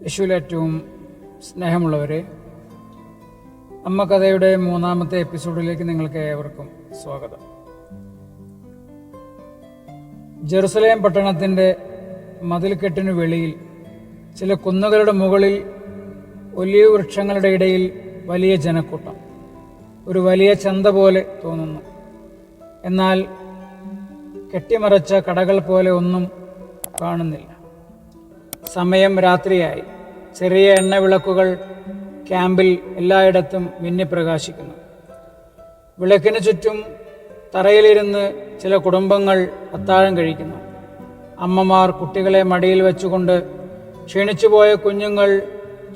യേശുവിലേറ്റവും സ്നേഹമുള്ളവരെ, അമ്മ കഥയുടെ 3-ാമത്തെ എപ്പിസോഡിലേക്ക് നിങ്ങൾക്ക് ഏവർക്കും സ്വാഗതം. ജെറുസലേം പട്ടണത്തിൻ്റെ മതിൽക്കെട്ടിനു വെളിയിൽ ചില കുന്നുകളുടെ മുകളിൽ ഒലിവ് വൃക്ഷങ്ങളുടെ ഇടയിൽ വലിയ ജനക്കൂട്ടം, ഒരു വലിയ ചന്ത പോലെ തോന്നുന്നു. എന്നാൽ കെട്ടിമറച്ച കടകൾ പോലെ ഒന്നും കാണുന്നില്ല. സമയം രാത്രിയായി. ചെറിയ എണ്ണവിളക്കുകൾ ക്യാമ്പിൽ എല്ലായിടത്തും മിന്നിപ്രകാശിക്കുന്നു. വിളക്കിന് ചുറ്റും തറയിലിരുന്ന് ചില കുടുംബങ്ങൾ അത്താഴം കഴിക്കുന്നു. അമ്മമാർ കുട്ടികളെ മടിയിൽ വെച്ചുകൊണ്ട്, ക്ഷീണിച്ചുപോയ കുഞ്ഞുങ്ങൾ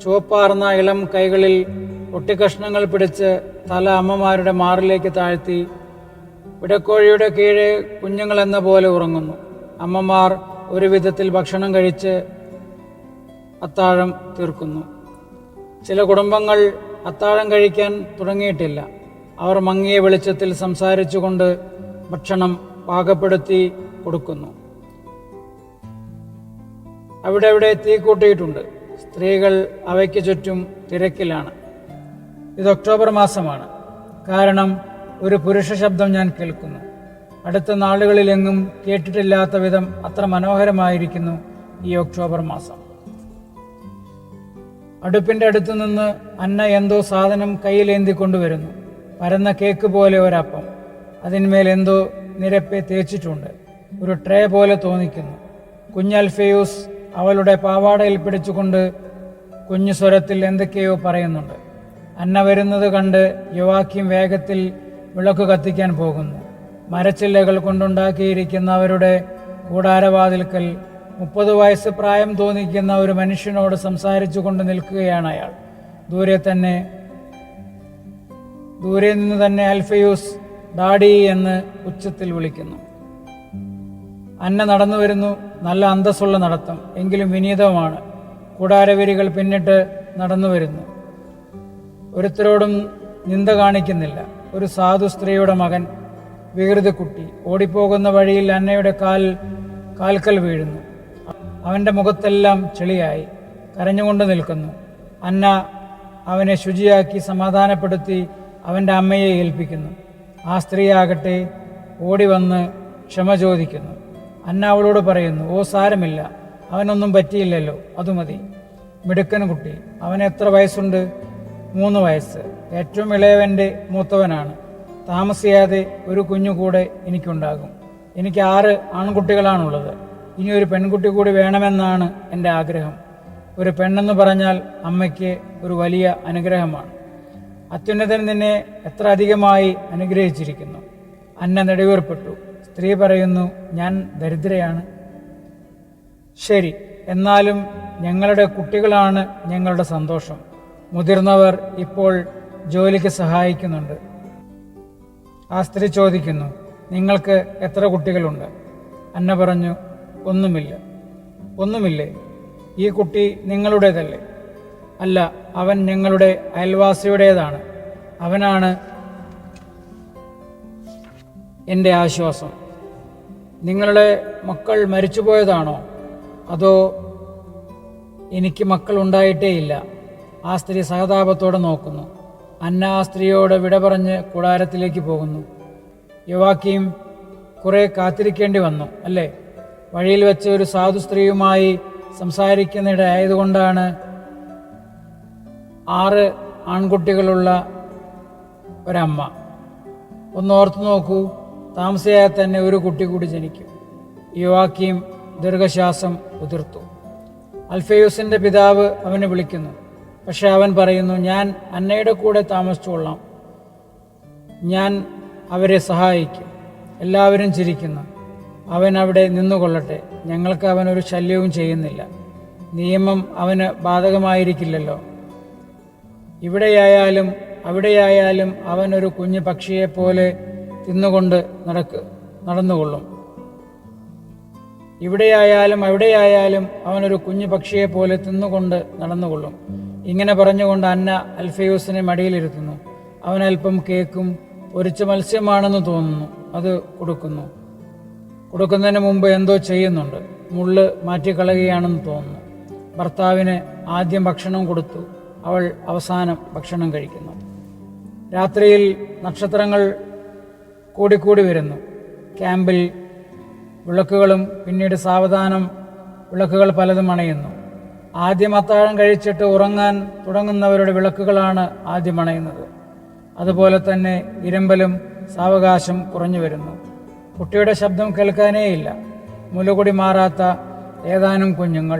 ചുവപ്പാർന്ന ഇളം കൈകളിൽ ഒട്ടിക്കഷ്ണങ്ങൾ പിടിച്ച് തല അമ്മമാരുടെ മാറിലേക്ക് താഴ്ത്തി പിടക്കോഴിയുടെ കീഴെ കുഞ്ഞുങ്ങളെന്ന പോലെ ഉറങ്ങുന്നു. അമ്മമാർ ഒരു വിധത്തിൽ ഭക്ഷണം കഴിച്ച് അത്താഴം തീർക്കുന്നു. ചില കുടുംബങ്ങൾ അത്താഴം കഴിക്കാൻ തുടങ്ങിയിട്ടില്ല. അവർ മങ്ങിയ വെളിച്ചത്തിൽ സംസാരിച്ചുകൊണ്ട് ഭക്ഷണം പാകപ്പെടുത്തി കൊടുക്കുന്നു. അവിടെ തീ കൂട്ടിയിട്ടുണ്ട്. സ്ത്രീകൾ അവയ്ക്ക് ചുറ്റും തിരക്കിലാണ്. ഇത് ഒക്ടോബർ മാസമാണ്. കാരണം ഒരു പുരുഷ ശബ്ദം ഞാൻ കേൾക്കുന്നു. അടുത്ത നാളുകളിലെങ്ങും കേട്ടിട്ടില്ലാത്ത വിധം അത്ര മനോഹരമായിരിക്കുന്നു ഈ ഒക്ടോബർ മാസം. അടുപ്പിൻ്റെ അടുത്തു നിന്ന് അന്ന എന്തോ സാധനം കയ്യിലേന്തി കൊണ്ടുവരുന്നു. പരന്ന കേക്ക് പോലെ ഒരപ്പം. അതിന്മേൽ എന്തോ നിരപ്പെ തേച്ചിട്ടുണ്ട്. ഒരു ട്രേ പോലെ തോന്നിക്കുന്നു. കുഞ്ഞൽഫയൂസ് അവളുടെ പാവാടയിൽ പിടിച്ചുകൊണ്ട് കുഞ്ഞു സ്വരത്തിൽ എന്തൊക്കെയോ പറയുന്നുണ്ട്. അന്ന വരുന്നത് കണ്ട് യോവാക്യീം വേഗത്തിൽ വിളക്ക് കത്തിക്കാൻ പോകുന്നു. മരച്ചില്ലകൾ കൊണ്ടുണ്ടാക്കിയിരിക്കുന്ന അവരുടെ കൂടാരവാതിൽക്കൽ 30 വയസ്സ് പ്രായം തോന്നിക്കുന്ന ഒരു മനുഷ്യനോട് സംസാരിച്ചു കൊണ്ട് നിൽക്കുകയാണ് അയാൾ. ദൂരെ നിന്ന് തന്നെ അൽഫയൂസ് ഡാഡി എന്ന് ഉച്ചത്തിൽ വിളിക്കുന്നു. അന്ന നടന്നു വരുന്നു. നല്ല അന്തസ്സുള്ള നടത്തം, എങ്കിലും വിനീതമാണ്. കൂടാരവിരികൾ പിന്നിട്ട് നടന്നു വരുന്നു. ഒരുത്തരോടും നിന്ദ കാണിക്കുന്നില്ല. ഒരു സാധു സ്ത്രീയുടെ മകൻ, വികൃതിക്കുട്ടി, ഓടിപ്പോകുന്ന വഴിയിൽ അന്നയുടെ കാൽക്കൽ വീഴുന്നു. അവൻ്റെ മുഖത്തെല്ലാം ചെളിയായി കരഞ്ഞുകൊണ്ട് നിൽക്കുന്നു. അന്ന അവനെ ശുചിയാക്കി സമാധാനപ്പെടുത്തി അവൻ്റെ അമ്മയെ ഏൽപ്പിക്കുന്നു. ആ സ്ത്രീയാകട്ടെ ഓടി വന്ന് ക്ഷമ ചോദിക്കുന്നു. അന്ന അവളോട് പറയുന്നു, ഓ സാരമില്ല, അവനൊന്നും പറ്റിയില്ലല്ലോ, അത് മതി. മിടുക്കൻ കുട്ടി. അവന് എത്ര വയസ്സുണ്ട്? 3 വയസ്സ്. ഏറ്റവും ഇളയവൻ്റെ മൂത്തവനാണ്. താമസിയാതെ ഒരു കുഞ്ഞു കൂടെ എനിക്കുണ്ടാകും. എനിക്ക് 6 ആൺകുട്ടികളാണുള്ളത്. ഇനി ഒരു പെൺകുട്ടി കൂടി വേണമെന്നാണ് എൻ്റെ ആഗ്രഹം. ഒരു പെണ്ണെന്ന് പറഞ്ഞാൽ അമ്മയ്ക്ക് ഒരു വലിയ അനുഗ്രഹമാണ്. അത്യുന്നതൻ നിന്നെ എത്ര അധികമായി അനുഗ്രഹിച്ചിരിക്കുന്നു. അന്ന നെടുവീർപ്പെട്ടു. സ്ത്രീ പറയുന്നു, ഞാൻ ദരിദ്രയാണ്. ശരി, എന്നാലും ഞങ്ങളുടെ കുട്ടികളാണ് ഞങ്ങളുടെ സന്തോഷം. മുതിർന്നവർ ഇപ്പോൾ ജോലിക്ക് സഹായിക്കുന്നുണ്ട്. ആ സ്ത്രീ ചോദിക്കുന്നു, നിങ്ങൾക്ക് എത്ര കുട്ടികളുണ്ട്? അന്ന പറഞ്ഞു, ഒന്നുമില്ലേ? ഈ കുട്ടി നിങ്ങളുടേതല്ലേ? അല്ല, അവൻ ഞങ്ങളുടെ അയൽവാസിയുടേതാണ്. അവനാണ് എൻ്റെ ആശ്വാസം. നിങ്ങളുടെ മക്കൾ മരിച്ചുപോയതാണോ? അതോ എനിക്ക് മക്കൾ ഉണ്ടായിട്ടേയില്ല? ആ സ്ത്രീ സഹതാപത്തോടെ നോക്കുന്നു. അന്ന ആ സ്ത്രീയോട് വിട പറഞ്ഞ് കൂടാരത്തിലേക്ക് പോകുന്നു. യോവാക്യീം കുറെ കാത്തിരിക്കേണ്ടി വന്നു അല്ലേ? വഴിയിൽ വെച്ച് ഒരു സാധു സ്ത്രീയുമായി സംസാരിക്കുന്നിടയായതുകൊണ്ടാണ്. 6 ആൺകുട്ടികളുള്ള ഒരമ്മ. ഒന്ന് ഓർത്തു നോക്കൂ, താമസിയാതെ തന്നെ ഒരു കുട്ടി കൂടി ജനിക്കും. യോവാക്യീം ദീർഘശ്വാസം ഉതിർത്തു. അൽഫയൂസിൻ്റെ പിതാവ് അവനെ വിളിക്കുന്നു. പക്ഷെ അവൻ പറയുന്നു, ഞാൻ അന്നയുടെ കൂടെ താമസിച്ചുകൊള്ളാം. ഞാൻ അവരെ സഹായിക്കും. എല്ലാവരും ചിരിക്കുന്നു. അവൻ അവിടെ നിന്നുകൊള്ളട്ടെ. ഞങ്ങൾക്ക് അവനൊരു ശല്യവും ചെയ്യുന്നില്ല. നിയമം അവന് ബാധകമായിരിക്കില്ലല്ലോ. ഇവിടെയായാലും അവിടെയായാലും അവനൊരു കുഞ്ഞു പക്ഷിയെപ്പോലെ തിന്നുകൊണ്ട് നടന്നുകൊള്ളും. ഇവിടെയായാലും അവിടെയായാലും അവനൊരു കുഞ്ഞു പക്ഷിയെപ്പോലെ തിന്നുകൊണ്ട് നടന്നുകൊള്ളും. ഇങ്ങനെ പറഞ്ഞുകൊണ്ട് അന്ന അൽഫയൂസിനെ മടിയിലിരുത്തുന്നു. അവനൽപ്പം കേക്കും പൊരിച്ച മത്സ്യമാണെന്ന് തോന്നുന്നു. അത് കൊടുക്കുന്നതിന് മുമ്പ് എന്തോ ചെയ്യുന്നുണ്ട്. മുള്ള് മാറ്റിക്കളയുകയാണെന്ന് തോന്നുന്നു. ഭർത്താവിന് ആദ്യം ഭക്ഷണം കൊടുത്തു. അവൾ അവസാനം ഭക്ഷണം കഴിക്കുന്നു. രാത്രിയിൽ നക്ഷത്രങ്ങൾ കൂടിക്കൂടി വരുന്നു. ക്യാമ്പിൽ വിളക്കുകളും പിന്നീട് സാവധാനം വിളക്കുകൾ പലതും അണയുന്നു. ആദ്യം അത്താഴം കഴിച്ചിട്ട് ഉറങ്ങാൻ തുടങ്ങുന്നവരുടെ വിളക്കുകളാണ് ആദ്യം അണയുന്നത്. അതുപോലെ തന്നെ ഇരമ്പലും സാവകാശം കുറഞ്ഞു വരുന്നു. കുട്ടിയുടെ ശബ്ദം കേൾക്കാനേയില്ല. മുലകുടി മാറാത്ത ഏതാനും കുഞ്ഞുങ്ങൾ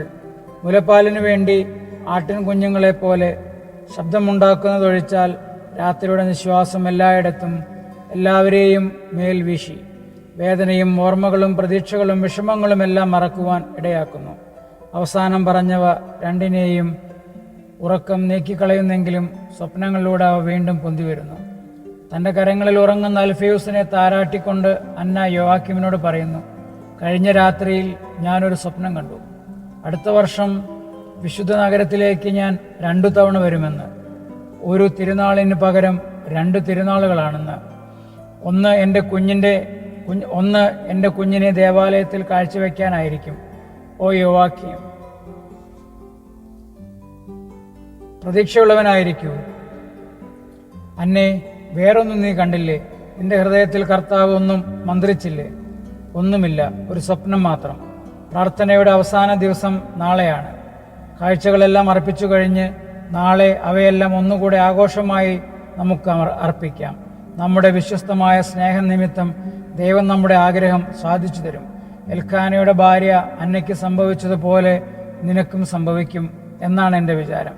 മുലപ്പാലിനു വേണ്ടി ആട്ടിൻ കുഞ്ഞുങ്ങളെപ്പോലെ ശബ്ദമുണ്ടാക്കുന്നതൊഴിച്ചാൽ രാത്രിയുടെ നിശ്വാസം എല്ലായിടത്തും എല്ലാവരെയും മേൽ വീശി വേദനയും ഓർമ്മകളും പ്രതീക്ഷകളും വിഷമങ്ങളുമെല്ലാം മറക്കുവാൻ ഇടയാക്കുന്നു. അവസാനം പറഞ്ഞവ രണ്ടിനെയും ഉറക്കം നീക്കിക്കളയുന്നെങ്കിലും സ്വപ്നങ്ങളിലൂടെ അവ വീണ്ടും പൊന്തിവരുന്നു. തൻ്റെ കരങ്ങളിൽ ഉറങ്ങുന്ന അൽഫയൂസിനെ താരാട്ടിക്കൊണ്ട് അന്ന യോവാക്കിമിനോട് പറയുന്നു, കഴിഞ്ഞ രാത്രിയിൽ ഞാനൊരു സ്വപ്നം കണ്ടു. അടുത്ത വർഷം വിശുദ്ധ നഗരത്തിലേക്ക് ഞാൻ 2 തവണ വരുമെന്ന്. ഒരു തിരുനാളിന് പകരം 2 തിരുനാളുകളാണെന്ന്. ഒന്ന് എൻ്റെ കുഞ്ഞിനെ ദേവാലയത്തിൽ കാഴ്ചവെക്കാനായിരിക്കും. ഓ യോവാക്കിം, പ്രതീക്ഷയുള്ളവനായിരിക്കൂ. അന്നെ വേറൊന്നും നീ കണ്ടില്ലേ? നിന്റെ ഹൃദയത്തിൽ കർത്താവ് ഒന്നും മന്ത്രിച്ചില്ലേ? ഒന്നുമില്ല, ഒരു സ്വപ്നം മാത്രം. പ്രാർത്ഥനയുടെ അവസാന ദിവസം നാളെയാണ്. കാഴ്ചകളെല്ലാം അർപ്പിച്ചു കഴിഞ്ഞ് നാളെ അവയെല്ലാം ഒന്നുകൂടെ ആഘോഷമായി നമുക്ക് അർപ്പിക്കാം. നമ്മുടെ വിശ്വസ്തമായ സ്നേഹം നിമിത്തം ദൈവം നമ്മുടെ ആഗ്രഹം സാധിച്ചു തരും. എൽക്കാനയുടെ ഭാര്യ അന്നയ്ക്ക് സംഭവിച്ചതുപോലെ നിനക്കും സംഭവിക്കും എന്നാണ് എൻ്റെ വിചാരം.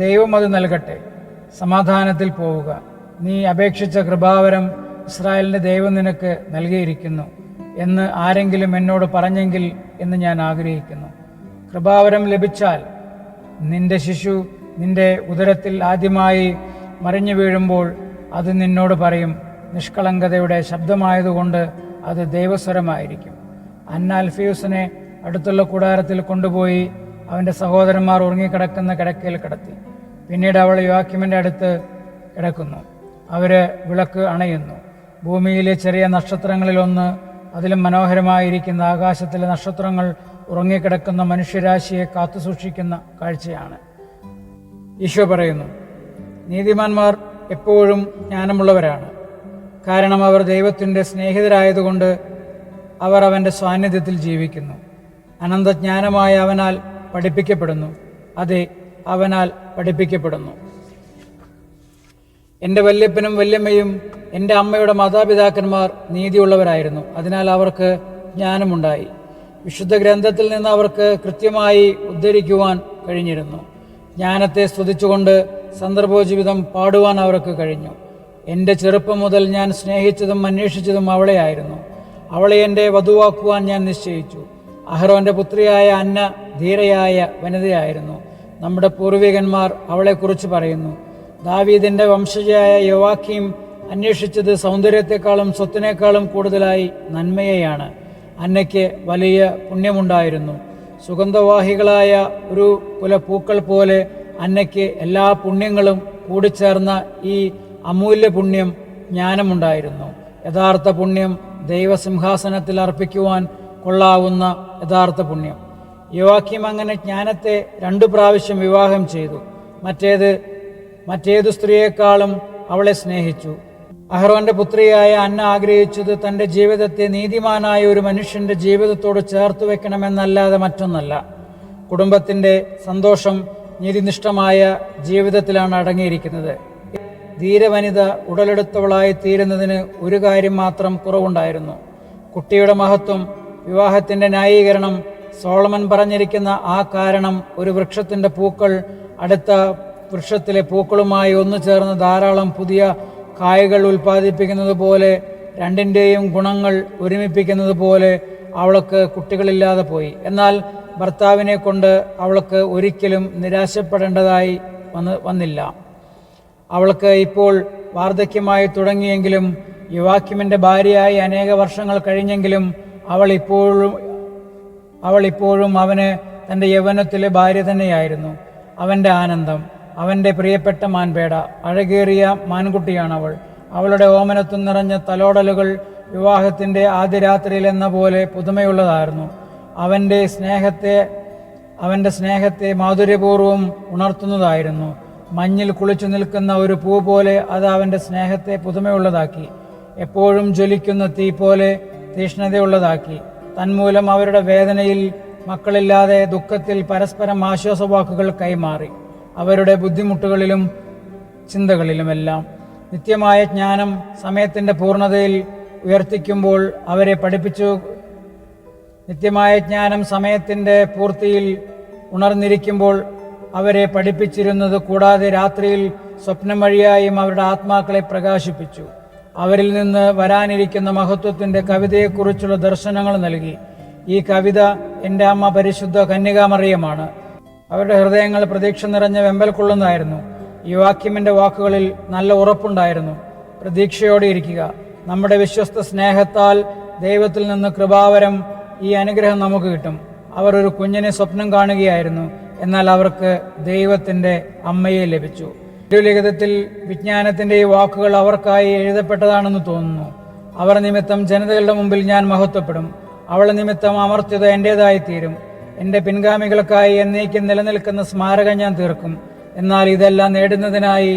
ദൈവം അത് നൽകട്ടെ. സമാധാനത്തിൽ പോവുക. നീ അപേക്ഷിച്ച കൃപാവരം ഇസ്രായേലിൻ്റെ ദൈവം നിനക്ക് നൽകിയിരിക്കുന്നു എന്ന് ആരെങ്കിലും എന്നോട് പറഞ്ഞെങ്കിൽ എന്ന് ഞാൻ ആഗ്രഹിക്കുന്നു. കൃപാവരം ലഭിച്ചാൽ നിന്റെ ശിശു നിന്റെ ഉദരത്തിൽ ആദ്യമായി മറിഞ്ഞു വീഴുമ്പോൾ അത് നിന്നോട് പറയും, നിഷ്കളങ്കതയുടെ ശബ്ദമായതുകൊണ്ട് അത് ദൈവസ്വരമായിരിക്കും. അന്ന അൽഫയൂസിനെ അടുത്തുള്ള കൂടാരത്തിൽ കൊണ്ടുപോയി അവൻ്റെ സഹോദരന്മാർ ഉറങ്ങിക്കിടക്കുന്ന കിടക്കയിൽ കിടത്തി. പിന്നീട് അവൾ യോവാക്കിമിൻ്റെ അടുത്ത് കിടക്കുന്നു. അവര് വിളക്ക് അണയുന്നു. ഭൂമിയിലെ ചെറിയ നക്ഷത്രങ്ങളിലൊന്ന്, അതിലും മനോഹരമായിരിക്കുന്ന ആകാശത്തിലെ നക്ഷത്രങ്ങൾ ഉറങ്ങിക്കിടക്കുന്ന മനുഷ്യരാശിയെ കാത്തുസൂക്ഷിക്കുന്ന കാഴ്ചയാണ്. ഈശോ പറയുന്നു, നീതിമാന്മാർ എപ്പോഴും ജ്ഞാനമുള്ളവരാണ്. കാരണം അവർ ദൈവത്തിൻ്റെ സ്നേഹിതരായതുകൊണ്ട് അവർ അവൻ്റെ സാന്നിധ്യത്തിൽ ജീവിക്കുന്നു. അനന്തജ്ഞാനമായ അവനാൽ പഠിപ്പിക്കപ്പെടുന്നു. അതെ, അവനാൽ പഠിപ്പിക്കപ്പെടുന്നു. എൻ്റെ വല്യപ്പനും വല്യമ്മയും എൻ്റെ അമ്മയുടെ മാതാപിതാക്കന്മാർ നീതിയുള്ളവരായിരുന്നു. അതിനാൽ അവർക്ക് ജ്ഞാനമുണ്ടായി. വിശുദ്ധ ഗ്രന്ഥത്തിൽ നിന്ന് അവർക്ക് കൃത്യമായി ഉദ്ധരിക്കുവാൻ കഴിഞ്ഞിരുന്നു. ജ്ഞാനത്തെ സ്തുതിച്ചുകൊണ്ട് സന്ദർഭോചിതം പാടുവാൻ അവർക്ക് കഴിഞ്ഞു. എൻ്റെ ചെറുപ്പം മുതൽ ഞാൻ സ്നേഹിച്ചതും അന്വേഷിച്ചതും അവളെയായിരുന്നു. അവളെ എൻ്റെ വധുവാക്കുവാൻ ഞാൻ നിശ്ചയിച്ചു. അഹ്റോന്റെ പുത്രിയായ അന്ന ധീരയായ വനിതയായിരുന്നു. നമ്മുടെ പൂർവികന്മാർ അവളെക്കുറിച്ച് പറയുന്നു. ദാവീദിന്റെ വംശജയായ യോവാക്കീം അന്വേഷിച്ചത് സൗന്ദര്യത്തെക്കാളും സ്വത്തിനേക്കാളും കൂടുതലായി നന്മയെയാണ്. അന്നയ്ക്ക് വലിയ പുണ്യമുണ്ടായിരുന്നു. സുഗന്ധവാഹികളായ ഒരു കുലപ്പൂക്കൾ പോലെ അന്നയ്ക്ക് എല്ലാ പുണ്യങ്ങളും കൂടിച്ചേർന്ന ഈ അമൂല്യ പുണ്യം ജ്ഞാനമുണ്ടായിരുന്നു. യഥാർത്ഥ പുണ്യം ദൈവസിംഹാസനത്തിൽ അർപ്പിക്കുവാൻ കൊള്ളാവുന്ന യഥാർത്ഥ പുണ്യം. യോവാക്കീം അങ്ങനെ ജ്ഞാനത്തെ 2 പ്രാവശ്യം വിവാഹം ചെയ്തു. മറ്റേതു സ്ത്രീയെക്കാളും അവളെ സ്നേഹിച്ചു. അഹ്റോന്റെ പുത്രിയായ അന്ന ആഗ്രഹിച്ചത് തൻ്റെ ജീവിതത്തെ നീതിമാനായ ഒരു മനുഷ്യന്റെ ജീവിതത്തോട് ചേർത്ത് വെക്കണമെന്നല്ലാതെ മറ്റൊന്നല്ല. കുടുംബത്തിൻ്റെ സന്തോഷം നീതിനിഷ്ഠമായ ജീവിതത്തിലാണ് അടങ്ങിയിരിക്കുന്നത്. ധീരവനിത ഉടലെടുത്തവളായി തീരുന്നതിന് ഒരു കാര്യം മാത്രം കുറവുണ്ടായിരുന്നു: കുട്ടിയുടെ മഹത്വം. വിവാഹത്തിൻ്റെ ന്യായീകരണം. സോളമൻ പറഞ്ഞിരിക്കുന്ന ആ കാരണം ഒരു വൃക്ഷത്തിൻ്റെ പൂക്കൾ അടുത്ത വൃക്ഷത്തിലെ പൂക്കളുമായി ഒന്നു ചേർന്ന് ധാരാളം പുതിയ കായകൾ ഉൽപ്പാദിപ്പിക്കുന്നത് പോലെ, രണ്ടിൻ്റെയും ഗുണങ്ങൾ ഒരുമിപ്പിക്കുന്നത് പോലെ അവൾക്ക് കുട്ടികളില്ലാതെ പോയി. എന്നാൽ ഭർത്താവിനെ കൊണ്ട് അവൾക്ക് ഒരിക്കലും നിരാശപ്പെടേണ്ടതായി വന്നില്ല. അവൾക്ക് ഇപ്പോൾ വാർദ്ധക്യമായി തുടങ്ങിയെങ്കിലും യോവാക്കീമിൻ്റെ ഭാര്യയായി അനേക വർഷങ്ങൾ കഴിഞ്ഞെങ്കിലും അവൾ ഇപ്പോഴും അവന് തൻ്റെ യൗവനത്തിലെ ഭാര്യ തന്നെയായിരുന്നു. അവൻ്റെ ആനന്ദം, അവൻ്റെ പ്രിയപ്പെട്ട മാൻപേട, അഴകേറിയ മാൻകുട്ടിയാണവൾ. അവളുടെ ഓമനത്വം നിറഞ്ഞ തലോടലുകൾ വിവാഹത്തിൻ്റെ ആദ്യ രാത്രിയിൽ എന്ന പോലെ പുതുമയുള്ളതായിരുന്നു. അവൻ്റെ സ്നേഹത്തെ അവൻ്റെ സ്നേഹത്തെ മാധുര്യപൂർവ്വം ഉണർത്തുന്നതായിരുന്നു. മഞ്ഞിൽ കുളിച്ചു നിൽക്കുന്ന ഒരു പൂ പോലെ അത് അവൻ്റെ സ്നേഹത്തെ പുതുമയുള്ളതാക്കി. എപ്പോഴും ജ്വലിക്കുന്ന തീ പോലെ തീഷ്ണതയുള്ളതാക്കി. തന്മൂലം അവരുടെ വേദനയിൽ മക്കളില്ലാതെ ദുഃഖത്തിൽ പരസ്പരം ആശ്വാസവാക്കുകൾ കൈമാറി. അവരുടെ ബുദ്ധിമുട്ടുകളിലും ചിന്തകളിലുമെല്ലാം നിത്യമായ ജ്ഞാനം സമയത്തിൻ്റെ പൂർണ്ണതയിൽ ഉയർത്തിക്കുമ്പോൾ അവരെ പഠിപ്പിച്ചു. നിത്യമായ ജ്ഞാനം സമയത്തിൻ്റെ പൂർത്തിയിൽ ഉണർന്നിരിക്കുമ്പോൾ അവരെ പഠിപ്പിച്ചിരുന്നത് കൂടാതെ രാത്രിയിൽ സ്വപ്നം വഴിയായും അവരുടെ ആത്മാക്കളെ പ്രകാശിപ്പിച്ചു. അവരിൽ നിന്ന് വരാനിരിക്കുന്ന മഹത്വത്തിൻ്റെ കവിതയെക്കുറിച്ചുള്ള ദർശനങ്ങൾ നൽകി. ഈ കവിത എൻ്റെ അമ്മ പരിശുദ്ധ കന്യകാമറിയമാണ്. അവരുടെ ഹൃദയങ്ങൾ പ്രതീക്ഷ നിറഞ്ഞ വെമ്പൽ കൊള്ളുന്നതായിരുന്നു. യോവാക്യമിൻ്റെ വാക്കുകളിൽ നല്ല ഉറപ്പുണ്ടായിരുന്നു. പ്രതീക്ഷയോടെ ഇരിക്കുക. നമ്മുടെ വിശ്വസ്ത സ്നേഹത്താൽ ദൈവത്തിൽ നിന്ന് കൃപാവരം ഈ അനുഗ്രഹം നമുക്ക് കിട്ടും. അവർ ഒരു കുഞ്ഞിനെ സ്വപ്നം കാണുകയായിരുന്നു, എന്നാൽ അവർക്ക് ദൈവത്തിൻ്റെ അമ്മയെ ലഭിച്ചു. തിരുലിഖിതത്തിൽ വിജ്ഞാനത്തിൻ്റെ ഈ വാക്കുകൾ അവർക്കായി എഴുതപ്പെട്ടതാണെന്ന് തോന്നുന്നു. അവർ നിമിത്തം ജനതകളുടെ മുമ്പിൽ ഞാൻ മഹത്വപ്പെടും. അവൾ നിമിത്തം അമർത്യത എൻ്റേതായിത്തീരും. എൻ്റെ പിൻഗാമികൾക്കായി എന്നേക്കും നിലനിൽക്കുന്ന സ്മാരകം ഞാൻ തീർക്കും. എന്നാൽ ഇതെല്ലാം നേടുന്നതിനായി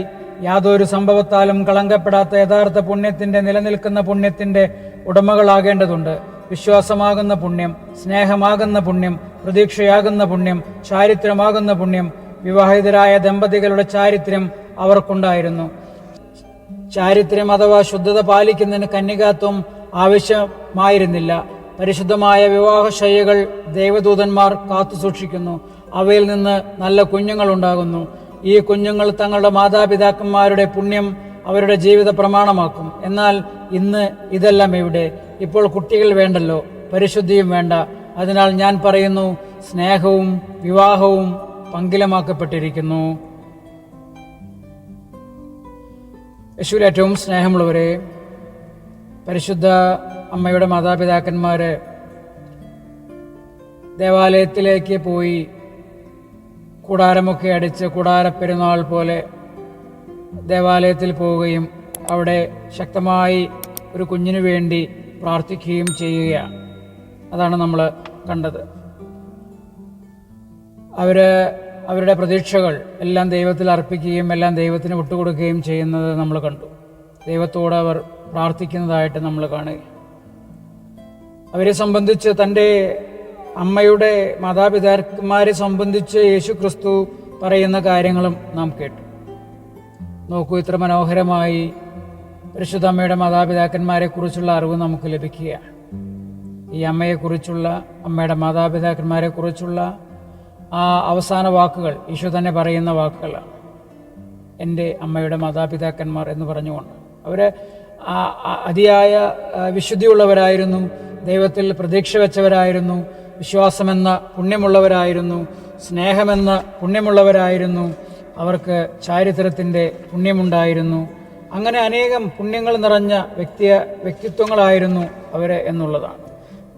യാതൊരു സംഭവത്താലും കളങ്കപ്പെടാത്ത യഥാർത്ഥ പുണ്യത്തിൻ്റെ നിലനിൽക്കുന്ന പുണ്യത്തിൻ്റെ ഉടമകളാകേണ്ടതുണ്ട്. വിശ്വാസമാകുന്ന പുണ്യം, സ്നേഹമാകുന്ന പുണ്യം, പ്രതീക്ഷയാകുന്ന പുണ്യം, ചാരിത്രമാകുന്ന പുണ്യം. വിവാഹിതരായ ദമ്പതികളുടെ ചാരിത്രം അവർക്കുണ്ടായിരുന്നു. ചാരിത്രം അഥവാ ശുദ്ധത പാലിക്കുന്നതിന് കന്യകാത്വം ആവശ്യമായിരുന്നില്ല. പരിശുദ്ധമായ വിവാഹശയ്യകൾ ദൈവദൂതന്മാർ കാത്തുസൂക്ഷിക്കുന്നു. അവയിൽ നിന്ന് നല്ല കുഞ്ഞുങ്ങൾ ഉണ്ടാകുന്നു. ഈ കുഞ്ഞുങ്ങൾ തങ്ങളുടെ മാതാപിതാക്കന്മാരുടെ പുണ്യം അവരുടെ ജീവിത പ്രമാണമാക്കും. എന്നാൽ ഇന്ന് ഇതെല്ലാം എവിടെ? ഇപ്പോൾ കുട്ടികൾ വേണ്ടല്ലോ, പരിശുദ്ധിയും വേണ്ട. അതിനാൽ ഞാൻ പറയുന്നു, സ്നേഹവും വിവാഹവും പങ്കിലമാക്കപ്പെട്ടിരിക്കുന്നു. യേശുവിൽ ഏറ്റവും സ്നേഹമുള്ളവരെ, പരിശുദ്ധ അമ്മയുടെ മാതാപിതാക്കന്മാർ ദേവാലയത്തിലേക്ക് പോയി കൂടാരമൊക്കെ അടിച്ച് കൂടാരപ്പെരുന്നാൾ പോലെ ദേവാലയത്തിൽ പോവുകയും അവിടെ ശക്തമായി ഒരു കുഞ്ഞിനു വേണ്ടി പ്രാർത്ഥിക്കുകയും ചെയ്യുകയാണ്. അതാണ് നമ്മൾ കണ്ടത്. അവരുടെ പ്രതീക്ഷകൾ എല്ലാം ദൈവത്തിൽ അർപ്പിക്കുകയും എല്ലാം ദൈവത്തിന് വിട്ടുകൊടുക്കുകയും ചെയ്യുന്നത് നമ്മൾ കണ്ടു. ദൈവത്തോട് അവർ പ്രാർത്ഥിക്കുന്നതായിട്ട് നമ്മൾ കാണുക. അവരെ സംബന്ധിച്ച്, തൻ്റെ അമ്മയുടെ മാതാപിതാക്കന്മാരെ സംബന്ധിച്ച് യേശു ക്രിസ്തു പറയുന്ന കാര്യങ്ങളും നാം കേട്ടു. നോക്കൂ, ഇത്ര മനോഹരമായി പരിശുദ്ധ അമ്മയുടെ മാതാപിതാക്കന്മാരെക്കുറിച്ചുള്ള അറിവ് നമുക്ക് ലഭിക്കുകയാണ്. ഈ അമ്മയെക്കുറിച്ചുള്ള, അമ്മയുടെ മാതാപിതാക്കന്മാരെക്കുറിച്ചുള്ള ആ അവസാന വാക്കുകൾ ഈശോ തന്നെ പറയുന്ന വാക്കുകളാണ്. എൻ്റെ അമ്മയുടെ മാതാപിതാക്കന്മാർ എന്ന് പറഞ്ഞുകൊണ്ട് അവർ അതിയായ വിശുദ്ധിയുള്ളവരായിരുന്നു, ദൈവത്തിൽ പ്രതീക്ഷ വെച്ചവരായിരുന്നു, വിശ്വാസമെന്ന പുണ്യമുള്ളവരായിരുന്നു, സ്നേഹമെന്ന പുണ്യമുള്ളവരായിരുന്നു, അവർക്ക് ചാരിത്രത്തിൻ്റെ പുണ്യമുണ്ടായിരുന്നു. അങ്ങനെ അനേകം പുണ്യങ്ങൾ നിറഞ്ഞ വ്യക്തിത്വങ്ങളായിരുന്നു അവർ എന്നുള്ളതാണ്.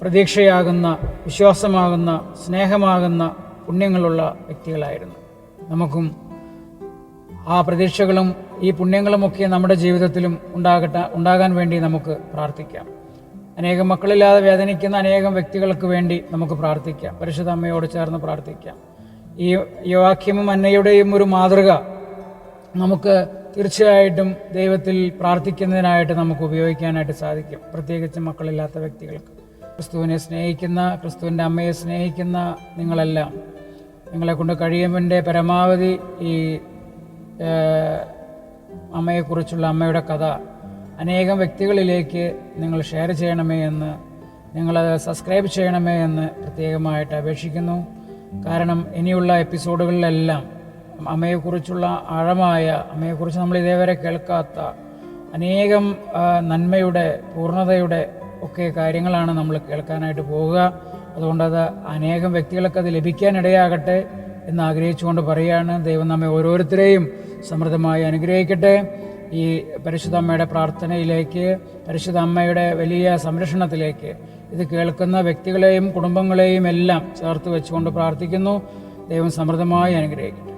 പ്രതീക്ഷയാകുന്ന, വിശ്വാസമാകുന്ന, സ്നേഹമാകുന്ന പുണ്യങ്ങളുള്ള വ്യക്തികളായിരുന്നു. നമുക്കും ആ പ്രതീക്ഷകളും ഈ പുണ്യങ്ങളുമൊക്കെ നമ്മുടെ ജീവിതത്തിലും ഉണ്ടാകാൻ വേണ്ടി നമുക്ക് പ്രാർത്ഥിക്കാം. അനേകം മക്കളില്ലാതെ വേദനിക്കുന്ന അനേകം വ്യക്തികൾക്ക് വേണ്ടി നമുക്ക് പ്രാർത്ഥിക്കാം. പരിശുദ്ധ അമ്മയോട് ചേർന്ന് പ്രാർത്ഥിക്കാം. ഈ യോവാക്യമും അന്നയുടെയും ഒരു മാതൃക നമുക്ക് തീർച്ചയായിട്ടും ദൈവത്തിൽ പ്രാർത്ഥിക്കുന്നതിനായിട്ട് നമുക്ക് ഉപയോഗിക്കാനായിട്ട് സാധിക്കും. പ്രത്യേകിച്ച് മക്കളില്ലാത്ത വ്യക്തികൾക്ക്. ക്രിസ്തുവിനെ സ്നേഹിക്കുന്ന, ക്രിസ്തുവിൻ്റെ അമ്മയെ സ്നേഹിക്കുന്ന നിങ്ങളെല്ലാം, നിങ്ങളെക്കൊണ്ട് കഴിയുന്നതിൻ്റെ പരമാവധി ഈ അമ്മയെക്കുറിച്ചുള്ള അമ്മയുടെ കഥ അനേകം വ്യക്തികളിലേക്ക് നിങ്ങൾ ഷെയർ ചെയ്യണമേ എന്ന്, നിങ്ങളത് സബ്സ്ക്രൈബ് ചെയ്യണമേ എന്ന് പ്രത്യേകമായിട്ട് അപേക്ഷിക്കുന്നു. കാരണം ഇനിയുള്ള എപ്പിസോഡുകളിലെല്ലാം അമ്മയെക്കുറിച്ചുള്ള ആഴമായ, അമ്മയെക്കുറിച്ച് നമ്മൾ ഇതേവരെ കേൾക്കാത്ത അനേകം നന്മയുടെ, പൂർണ്ണതയുടെ ഒക്കെ കാര്യങ്ങളാണ് നമ്മൾ കേൾക്കാനായിട്ട് പോവുക. അതുകൊണ്ടത് അനേകം വ്യക്തികൾക്കത് ലഭിക്കാനിടയാകട്ടെ എന്ന് ആഗ്രഹിച്ചുകൊണ്ട് പറയുകയാണ്. ദൈവം നമ്മെ ഓരോരുത്തരെയും സമൃദ്ധമായി അനുഗ്രഹിക്കട്ടെ. ഈ പരിശുദ്ധ അമ്മയുടെ പ്രാർത്ഥനയിലേക്ക്, പരിശുദ്ധ അമ്മയുടെ വലിയ സംരക്ഷണത്തിലേക്ക് ഇത് കേൾക്കുന്ന വ്യക്തികളെയും കുടുംബങ്ങളെയും എല്ലാം ചേർത്ത് വെച്ചുകൊണ്ട് പ്രാർത്ഥിക്കുന്നു. ദൈവം സമൃദ്ധമായി അനുഗ്രഹിക്കട്ടെ.